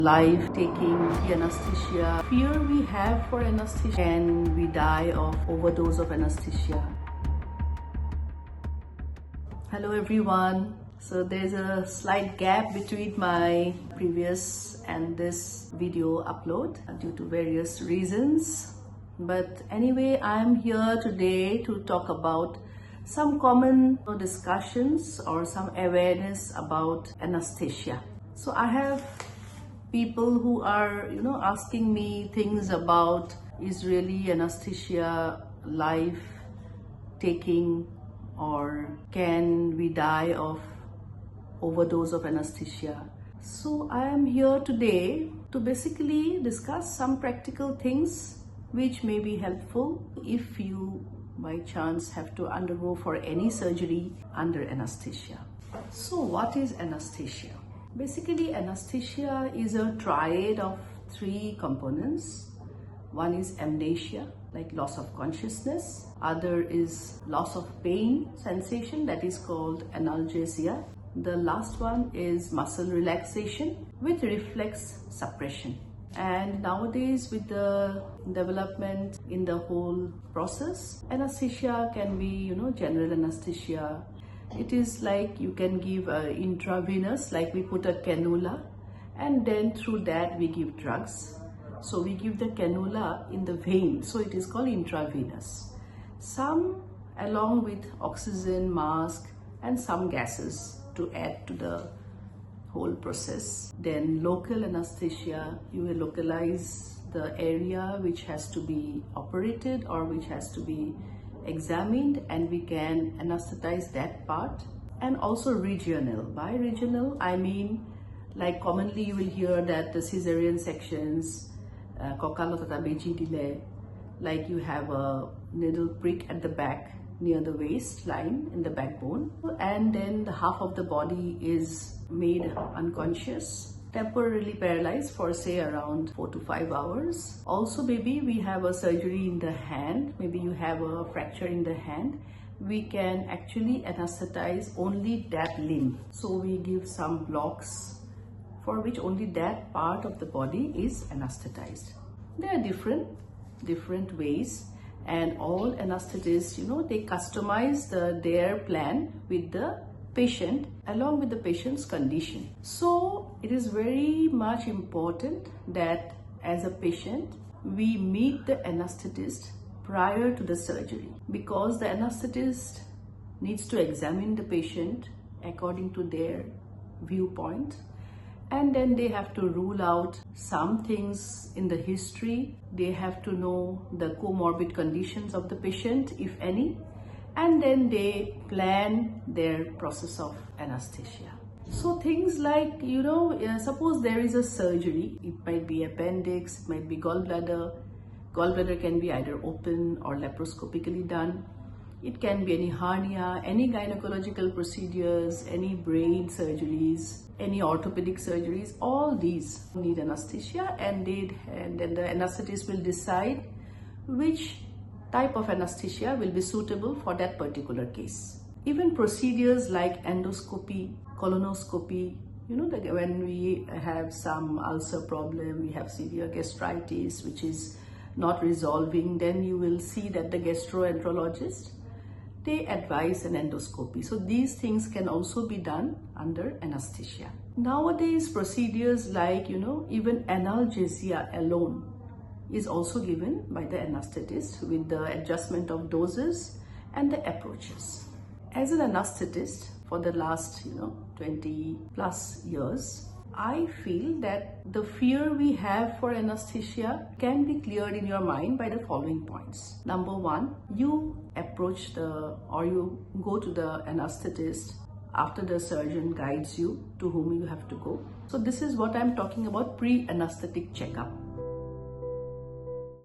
life taking the anesthesia, fear we have for anesthesia, and we die of overdose of anesthesia. Hello everyone. So there's a slight gap between my previous and this video upload due to various reasons. But anyway, I'm here today to talk about some common discussions or some awareness about anesthesia. So I have people who are asking me things about, is really anesthesia life taking, or can we die of overdose of anesthesia? So I am here today to basically discuss some practical things which may be helpful if you by chance have to undergo for any surgery under anesthesia. So what is anesthesia? Basically, anesthesia is a triad of three components. One is amnesia, like loss of consciousness. Other is loss of pain sensation, that is called analgesia. The last one is muscle relaxation with reflex suppression. And nowadays, with the development in the whole process, anesthesia can be, general anesthesia. It is like you can give intravenous, like we put a cannula, and then through that we give drugs. So we give the cannula in the vein, so it is called intravenous. Some along with oxygen mask and some gases to add to the whole process. Then local anesthesia, you will localize the area which has to be operated or which has to be examined, and we can anesthetize that part. And also regional. By regional, I mean, like commonly you will hear that the cesarean sections, like you have a needle prick at the back near the waistline in the backbone, and then the half of the body is made unconscious, temporarily paralyzed for say around 4 to 5 hours. Also, maybe we have a surgery in the hand, maybe you have a fracture in the hand, we can actually anesthetize only that limb. So we give some blocks for which only that part of the body is anesthetized. There are different ways, and all anesthetists, they customize their plan with the patient along with the patient's condition. So it is very much important that as a patient we meet the anesthetist prior to the surgery, because the anesthetist needs to examine the patient according to their viewpoint, and then they have to rule out some things in the history. They have to know the comorbid conditions of the patient, if any, and then they plan their process of anesthesia. So things like, suppose there is a surgery, it might be appendix, it might be gallbladder. Gallbladder can be either open or laparoscopically done. It can be any hernia, any gynecological procedures, any brain surgeries, any orthopedic surgeries. All these need anesthesia, and then the anesthetist will decide which type of anesthesia will be suitable for that particular case. Even procedures like endoscopy, colonoscopy, when we have some ulcer problem, we have severe gastritis which is not resolving, then you will see that the gastroenterologist, they advise an endoscopy. So these things can also be done under anesthesia. Nowadays, procedures like, even analgesia alone is also given by the anesthetist with the adjustment of doses and the approaches. As an anesthetist for the last 20 plus years, I feel that the fear we have for anesthesia can be cleared in your mind by the following points. Number one, you approach you go to the anesthetist after the surgeon guides you to whom you have to go. So this is what I'm talking about, pre-anesthetic checkup.